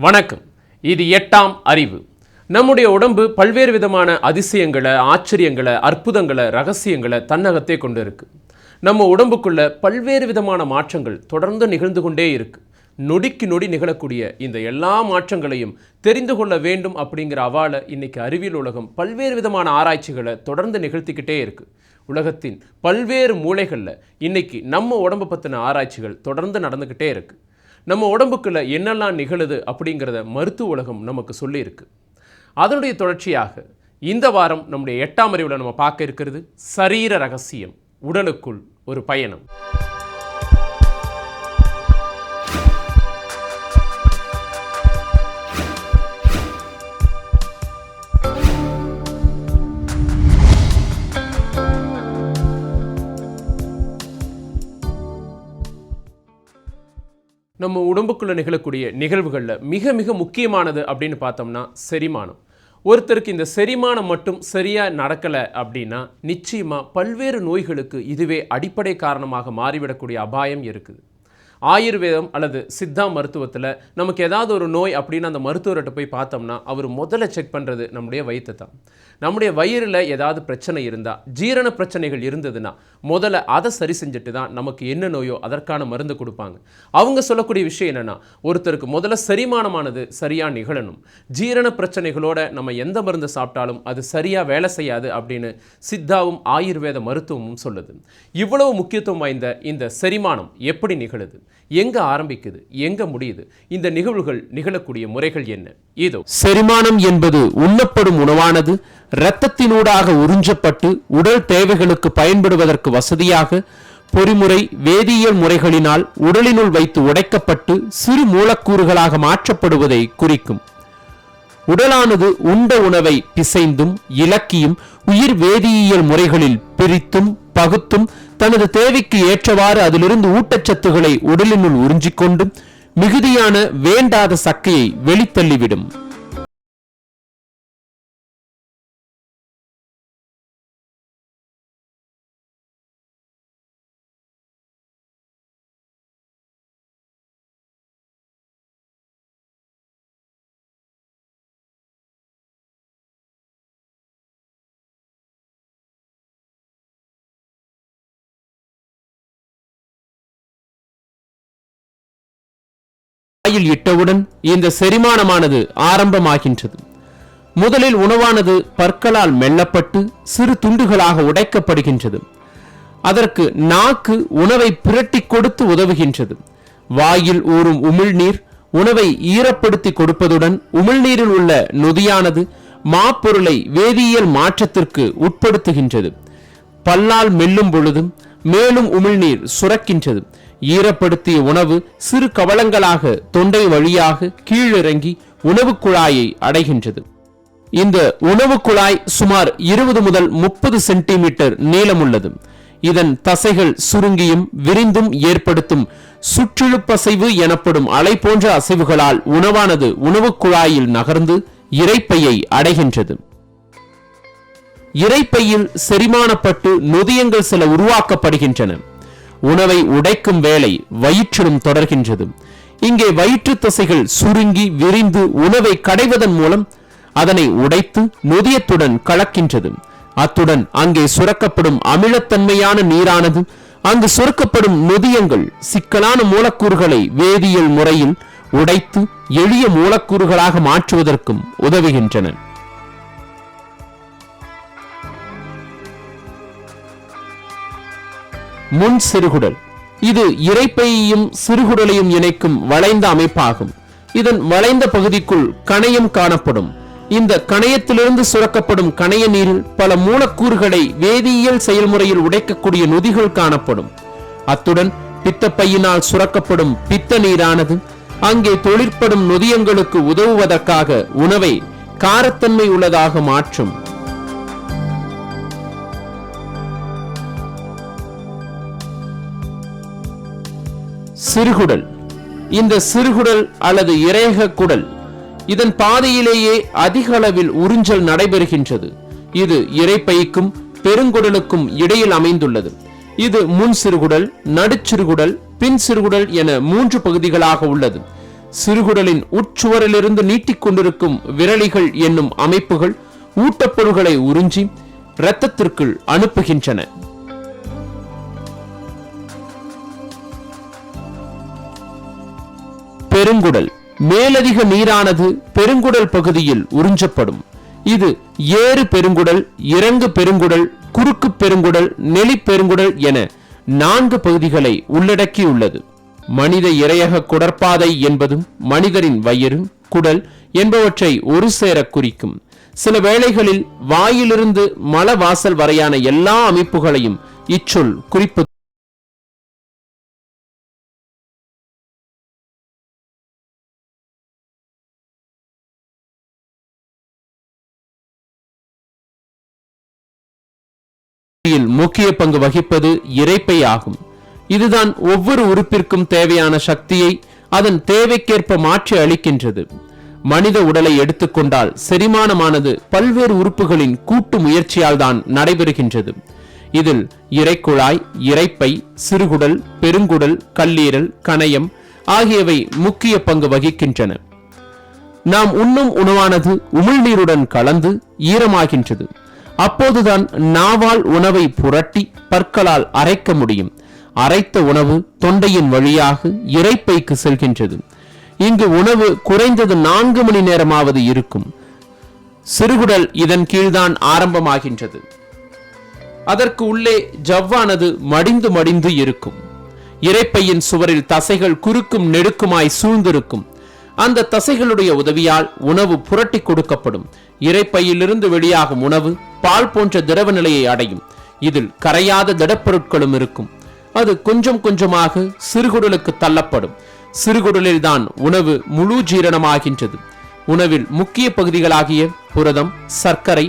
வணக்கம். இது 8ஆம் அறிவு. நம்முடைய உடம்பு பல்வேறு விதமான அதிசயங்களை, ஆச்சரியங்களை, அற்புதங்களை, ரகசியங்களை தன்னகத்தே கொண்டு இருக்கு. நம்ம உடம்புக்குள்ள பல்வேறு விதமான மாற்றங்கள் தொடர்ந்து நிகழ்ந்து கொண்டே இருக்கு. நொடிக்கு நொடி நிகழக்கூடிய இந்த எல்லா மாற்றங்களையும் தெரிந்து கொள்ள வேண்டும் அப்படிங்கிற அவால இன்னைக்கு அறிவியல் உலகம் பல்வேறு விதமான ஆராய்ச்சிகளை தொடர்ந்து நிகழ்த்திக்கிட்டே இருக்கு. உலகத்தின் பல்வேறு மூலைகளில் இன்னைக்கு நம்ம உடம்பை பற்றின ஆராய்ச்சிகள் தொடர்ந்து நடந்துக்கிட்டே இருக்கு. நம்ம உடம்புக்குள்ள என்னெல்லாம் நிகழுது அப்படிங்கிறத மருத்துவ உலகம் நமக்கு சொல்லியிருக்கு. அதனுடைய தொடர்ச்சியாக இந்த வாரம் நம்முடைய 8ஆம் அறிவில் நம்ம பார்க்க இருக்கிறது சரீர ரகசியம், உடலுக்குள் ஒரு பயணம். நம்ம உடம்புக்குள்ளே நிகழக்கூடிய நிகழ்வுகளில் மிக மிக முக்கியமானது அப்படின்னு பார்த்தோம்னா செரிமானம். ஒருத்தருக்கு இந்த செரிமானம் மட்டும் சரியாக நடக்கலை அப்படின்னா நிச்சயமாக பல்வேறு நோய்களுக்கு இதுவே அடிப்படை காரணமாக மாறிவிடக்கூடிய அபாயம் இருக்குது. ஆயுர்வேதம் அல்லது சித்தா மருத்துவத்தில் நமக்கு ஏதாவது ஒரு நோய் அப்படின்னு அந்த மருத்துவர்கிட்ட போய் பார்த்தோம்னா அவர் முதல்ல செக் பண்ணுறது நம்முடைய வயிற்றை தான். நம்முடைய வயிறில் ஏதாவது பிரச்சனை இருந்தால், ஜீரண பிரச்சனைகள் இருந்ததுன்னா முதல்ல அதை சரி செஞ்சுட்டு தான் நமக்கு என்ன நோயோ அதற்கான மருந்து கொடுப்பாங்க. அவங்க சொல்லக்கூடிய விஷயம் என்னென்னா, ஒருத்தருக்கு முதல்ல செரிமானமானது சரியாக நிகழணும். ஜீரண பிரச்சனைகளோட நம்ம எந்த மருந்து சாப்பிட்டாலும் அது சரியாக வேலை செய்யாது அப்படின்னு சித்தாவும் ஆயுர்வேத மருத்துவமும் சொல்லுது. இவ்வளவு முக்கியத்துவம் வாய்ந்த இந்த செரிமானம் எப்படி நிகழுது, எங்க ஆரம்பிக்குது, எங்க முடியுது, இந்த நிகழ்வுகள் நிகழக்கூடிய முறைகள் என்ன? இதோ. செரிமானம் என்பது உண்ணப்படும் உணவானது இரத்தத்தினூடாக உறிஞ்சப்பட்டு உடல் தேவைகளுக்கு பயன்படுவதற்கு வசதியாக பொறிமுறை வேதியியல் முறைகளினால் உடலினுள் வைத்து உடைக்கப்பட்டு சிறு மூலக்கூறுகளாக மாற்றப்படுவதை குறிக்கும். உடலானது உண்ட உணவை பிசைந்தும் இலக்கியும் உயிர் வேதியியல் முறைகளில் பிரித்தும் பகுத்தும் தனது தேவைக்கு ஏற்றவாறு அதிலிருந்து ஊட்டச்சத்துக்களை உடலினுள் உறிஞ்சிக்கொண்டும் மிகுதியான வேண்டாத சக்கையை வெளித்தள்ளிவிடும். வாயில் இட்டவுடன் இந்த செரிமானமானது ஆரம்பமாகின்றது. முதலில் உணவானது பற்களால் மெல்லப்பட்டு சிறு துண்டுகளாக உடைக்கப்படுகின்றது. அதற்கு நாக்கு உணவை பிரட்டி கொடுத்து உதவுகின்றது. வாயில் ஊறும் உமிழ்நீர் உணவை ஈரப்படுத்தி கொடுப்பதுடன் உமிழ்நீரில் உள்ள நொதியானது மாப்பொருளை வேதியியல் மாற்றத்திற்கு உட்படுத்துகின்றது. பல்லால் மெல்லும் பொழுதும் மேலும் உமிழ்நீர் சுரக்கின்றது. ஈரப்படுத்திய உணவு சிறு கவளங்களாக தொண்டை வழியாக கீழிறங்கி உணவு குழாயை அடைகின்றது. இந்த உணவு குழாய் சுமார் 20 முதல் 30 சென்டிமீட்டர் நீளமுள்ளது. இதன் தசைகள் சுருங்கியும் விரிந்தும் ஏற்படுத்தும் சுற்றிழுப்பசைவு எனப்படும் அலை போன்ற அசைவுகளால் உணவானது உணவு குழாயில் நகர்ந்து இரைப்பையை அடைகின்றது. இரைப்பையில் செரிமானப்பட்டு நொதியங்கள் சில உருவாக்கப்படுகின்றன. உணவை உடைக்கும் வேலை வயிற்றிலும் தொடர்கின்றது. இங்கே வயிற்று தசைகள் சுருங்கி விரிந்து உணவை கடைவதன் மூலம் அதனை உடைத்து நொதியத்துடன் கலக்கின்றது. அத்துடன் அங்கே சுரக்கப்படும் அமிலத்தன்மையான நீரானது அங்கு சுரக்கப்படும் நொதியங்கள் சிக்கலான மூலக்கூறுகளை வேதியியல் முறையில் உடைத்து எளிய மூலக்கூறுகளாக மாற்றுவதற்கும் உதவுகின்றன. முன் சிறுகுடல் இது இரைப்பையையும் சிறுகுடலையும் இணைக்கும் வளைந்த அமைப்பாகும். இதன் வளைந்த பகுதிக்குள் கணையம் காணப்படும். இந்த கணையத்திலிருந்து சுரக்கப்படும் கணைய நீரில் பல மூலக்கூறுகளை வேதியியல் செயல்முறையில் உடைக்கக்கூடிய நொதிகள் காணப்படும். அத்துடன் பித்தப்பையினால் சுரக்கப்படும் பித்த நீரானது அங்கே தொழிற்படும் நொதியங்களுக்கு உதவுவதற்காக உணவை காரத்தன்மை உள்ளதாக மாற்றும். சிறுகுடல் இந்த சிறுகுடல் அல்லது இறையக குடல் இதன் பாதையிலேயே அதிக அளவில் உறிஞ்சல் நடைபெறுகின்றது. இது இரைப்பைக்கும் பெருங்குடலுக்கும் இடையில் அமைந்துள்ளது. இது முன் சிறுகுடல், நடுச்சிறுகுடல், பின் சிறுகுடல் என 3 பகுதிகளாக உள்ளது. சிறுகுடலின் உட்சுவரிலிருந்து நீட்டிக்கொண்டிருக்கும் விரலிகள் என்னும் அமைப்புகள் ஊட்டப்பொருள்களை உறிஞ்சி இரத்தத்திற்குள் அனுப்புகின்றன. பெருங்குடல் மேலதிக நீரானது பெருங்குடல் பகுதியில் உறிஞ்சப்படும். இது ஏறு பெருங்குடல், இறங்கு பெருங்குடல், குறுக்கு பெருங்குடல், நெளி பெருங்குடல் என 4 பகுதிகளை உள்ளடக்கியுள்ளது. மனித இரையக குடற்பாதை என்பதும் மனிதரின் வயிறு, குடல் என்பவற்றை ஒரு சேர குறிக்கும். சில வேளைகளில் வாயிலிருந்து மலவாசல் வரையான எல்லா அமைப்புகளையும் இச்சொல் குறிப்பது. முக்கிய பங்கு வகிப்பது இரைப்பை ஆகும். இதுதான் ஒவ்வொரு உறுப்பிற்கும் தேவையான சக்தியை அதன் தேவைக்கேற்ப மாற்றி அளிக்கின்றது. மனித உடலை எடுத்துக்கொண்டால் செரிமானமானது பல்வேறு உறுப்புகளின் கூட்டு முயற்சியால் தான் நடைபெறுகின்றது. இதில் இரைக்குழாய், இரைப்பை, சிறுகுடல், பெருங்குடல், கல்லீரல், கணையம் ஆகியவை முக்கிய பங்கு வகிக்கின்றன. நாம் உண்ணும் உணவானது உமிழ்நீருடன் கலந்து ஈரமாகின்றது. அப்போதுதான் நாவால் உணவை புரட்டி பற்களால் அரைக்க முடியும். அரைத்த உணவு தொண்டையின் வழியாக இரைப்பைக்கு செல்கின்றது. இங்கு உணவு குறைந்தது 4 மணி நேரமாவது இருக்கும். சிறுகுடல் இதன் கீழ்தான் ஆரம்பமாகின்றது. அதற்கு உள்ளே ஜவ்வானது மடிந்து மடிந்து இருக்கும். இரைப்பையின் சுவரில் தசைகள் குறுக்கும் நெடுக்குமாய் சூழ்ந்திருக்கும். அந்த தசைகளுடைய உதவியால் உணவு புரட்டி கொடுக்கப்படும். இரைப்பையிலிருந்து வெளியாகும் உணவு பால் போன்ற திரவ நிலையை அடையும். இதில் கரையாத திடப்பொருட்களும் இருக்கும். அது கொஞ்சம் கொஞ்சமாக சிறுகுடலுக்கு தள்ளப்படும். சிறுகுடலில் தான் உணவு முழு ஜீரணமாகின்றது. உணவில் முக்கிய பகுதிகளாகிய புரதம், சர்க்கரை,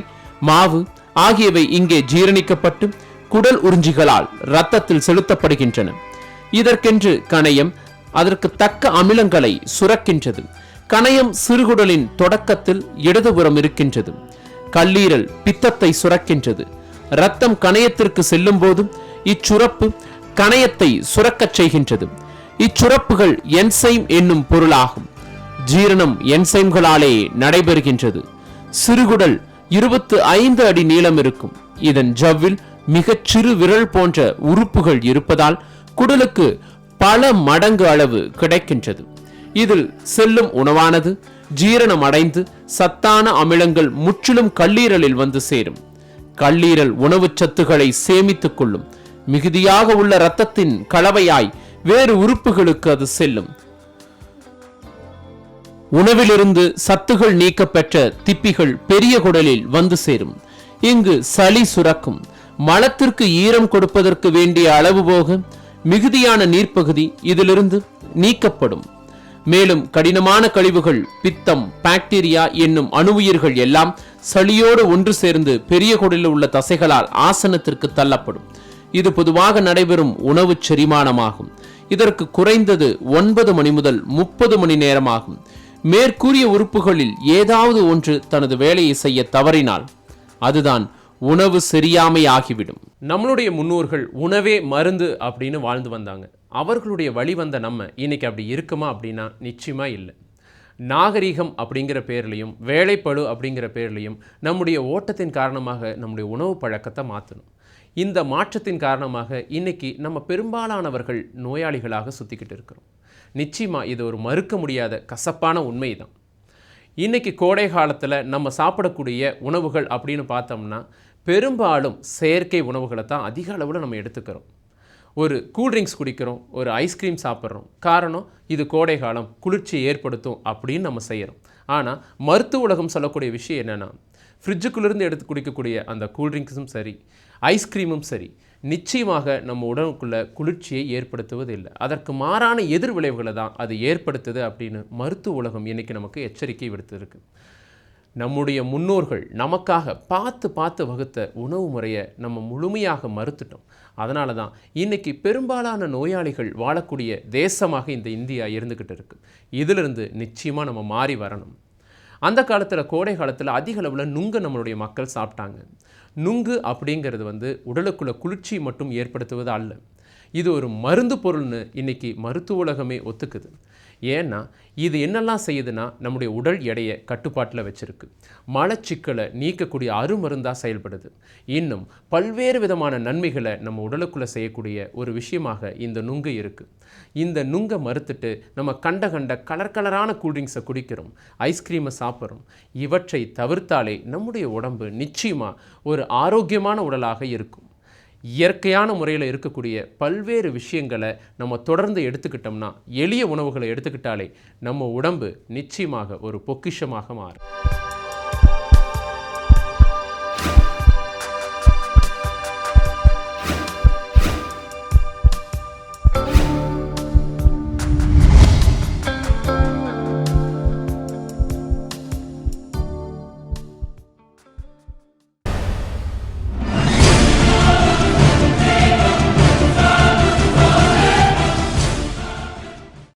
மாவு ஆகியவை இங்கே ஜீரணிக்கப்பட்டு குடல் உறிஞ்சிகளால் இரத்தத்தில் செலுத்தப்படுகின்றன. இதற்கென்று கணையம் அதற்கு தக்க அமிலங்களை சுரக்கின்றது. கணையம் சிறுகுடலின் தொடக்கத்தில் இடதுபுறம் இருக்கின்றது. கல்லீரல் பித்தத்தை சுரக்கின்றது. இரத்தம் கணையத்திற்கு செல்லும் போது இச்சுரப்பு கணையத்தை சுரக்கச் செய்கின்றது. இச்சுரப்புகள் என்சைம் என்னும் பொருளாகும். ஜீரணம் என்சைம்களாலே நடைபெறுகின்றது. சிறுகுடல் 25 அடி நீளம் இருக்கும். இதன் ஜவ்வில் மிகச் சிறு விரல் போன்ற உறுப்புகள் இருப்பதால் குடலுக்கு பல மடங்கு அளவு கிடைக்கின்றது. இதில் செல்லும் உணவானது ஜீரணம் அடைந்து சத்தான அமிலங்கள் முற்றிலும் கல்லீரலில் வந்து சேரும். கல்லீரல் உணவு சத்துக்களை சேமித்துக் கொள்ளும். மிகுதியாக உள்ள இரத்தத்தின் கலவையாய் வேறு உறுப்புகளுக்கு அது செல்லும். உணவிலிருந்து சத்துகள் நீக்கப்பெற்ற திப்பிகள் பெரிய குடலில் வந்து சேரும். இங்கு சளி சுரக்கும். மலத்திற்கு ஈரம் கொடுப்பதற்கு வேண்டிய அளவு போக மிகுதியான நீர்ப்பகுதி இதிலிருந்து நீக்கப்படும். மேலும் கடினமான கழிவுகள், பித்தம், பாக்டீரியா என்னும் அணுவுயிர்கள் எல்லாம் சளியோடு ஒன்று சேர்ந்து பெரிய குடலில் உள்ள தசைகளால் ஆசனத்திற்கு தள்ளப்படும். இது பொதுவாக நடைபெறும் உணவு செரிமானமாகும். இதற்கு குறைந்தது 9 மணி முதல் 30 மணி நேரமாகும். மேற்கூறிய உறுப்புகளில் ஏதாவது ஒன்று தனது வேலையை செய்ய தவறினால் அதுதான் உணவு சரியாமை ஆகிவிடும். நம்மளுடைய முன்னோர்கள் உணவே மருந்து அப்படின்னு வாழ்ந்து வந்தாங்க. அவர்களுடைய வழி வந்த நம்ம இன்னைக்கு அப்படி இருக்குமா அப்படின்னா நிச்சயமா இல்லை. நாகரீகம் அப்படிங்கிற பேர்லையும் வேலைப்பளு அப்படிங்கிற பேர்லையும் நம்முடைய ஓட்டத்தின் காரணமாக நம்முடைய உணவு பழக்கத்தை மாற்றணும். இந்த மாற்றத்தின் காரணமாக இன்னைக்கு நம்ம பெரும்பாலானவர்கள் நோயாளிகளாக சுற்றிக்கிட்டு இருக்கிறோம். நிச்சயமா இது ஒரு மறுக்க முடியாத கசப்பான உண்மை தான். இன்னைக்கு கோடை காலத்தில் நம்ம சாப்பிடக்கூடிய உணவுகள் அப்படின்னு பார்த்தோம்னா பெரும்பாலும் செயற்கை உணவுகளை தான் அதிக அளவில் நம்ம எடுத்துக்கிறோம். ஒரு கூல்ட்ரிங்க்ஸ் குடிக்கிறோம், ஒரு ஐஸ்கிரீம் சாப்பிட்றோம். காரணம் இது கோடை காலம், குளிர்ச்சியை ஏற்படுத்தும் அப்படின்னு நம்ம செய்கிறோம். ஆனால் மருத்துவ உலகம் சொல்லக்கூடிய விஷயம் என்னென்னா, ஃப்ரிட்ஜுக்குள்ளேருந்து எடுத்து குடிக்கக்கூடிய அந்த கூல்ட்ரிங்க்ஸும் சரி, ஐஸ்கிரீமும் சரி, நிச்சயமாக நம்ம உடலுக்குள்ள குளிர்ச்சியை ஏற்படுத்துவதில்லை. அதற்கு மாறான எதிர் விளைவுகளை தான் அது ஏற்படுத்துது அப்படின்னு மருத்துவ உலகம் இன்றைக்கி நமக்கு எச்சரிக்கை விடுத்திருக்கு. நம்முடைய முன்னோர்கள் நமக்காக பார்த்து பார்த்து வகுத்த உணவு முறையை நம்ம முழுமையாக மறுத்துட்டோம். அதனால தான் இன்றைக்கி பெரும்பாலான நோயாளிகள் வாழக்கூடிய தேசமாக இந்த இந்தியா இருந்துக்கிட்டு இருக்குது. இதிலிருந்து நிச்சயமாக நம்ம மாறி வரணும். அந்த காலத்தில் கோடை காலத்தில் அதிக அளவில் நுங்கு நம்மளுடைய மக்கள் சாப்பிட்டாங்க. நுங்கு அப்படிங்கிறது உடலுக்குள்ள குளிர்ச்சி மட்டும் ஏற்படுத்துவது அல்ல, இது ஒரு மருந்து பொருள்னு இன்றைக்கி மருத்துவ உலகமே ஒத்துக்குது. ஏன்னா இது என்னெல்லாம் செய்யுதுன்னா நம்முடைய உடல் எடையை கட்டுப்பாட்டில் வச்சிருக்கு, மலச்சிக்கலை நீக்கக்கூடிய அருமருந்தாக செயல்படுது. இன்னும் பல்வேறு விதமான நன்மைகளை நம்ம உடலுக்குள்ளே செய்யக்கூடிய ஒரு விஷயமாக இந்த நுங்கு இருக்குது. இந்த நுங்கை மறுத்துட்டு நம்ம கண்ட கலர் கலரான கூல்ட்ரிங்க்ஸை குடிக்கிறோம், ஐஸ்கிரீமை சாப்பிட்றோம். இவற்றை தவிர்த்தாலே நம்முடைய உடம்பு நிச்சயமாக ஒரு ஆரோக்கியமான உடலாக இருக்கும். இயற்கையான முறையில் இருக்கக்கூடிய பல்வேறு விஷயங்களை நம்ம தொடர்ந்து எடுத்துக்கிட்டோம்னா, எளிய உணவுகளை எடுத்துக்கிட்டாலே நம்ம உடம்பு நிச்சயமாக ஒரு பொக்கிஷமாக மாறும்.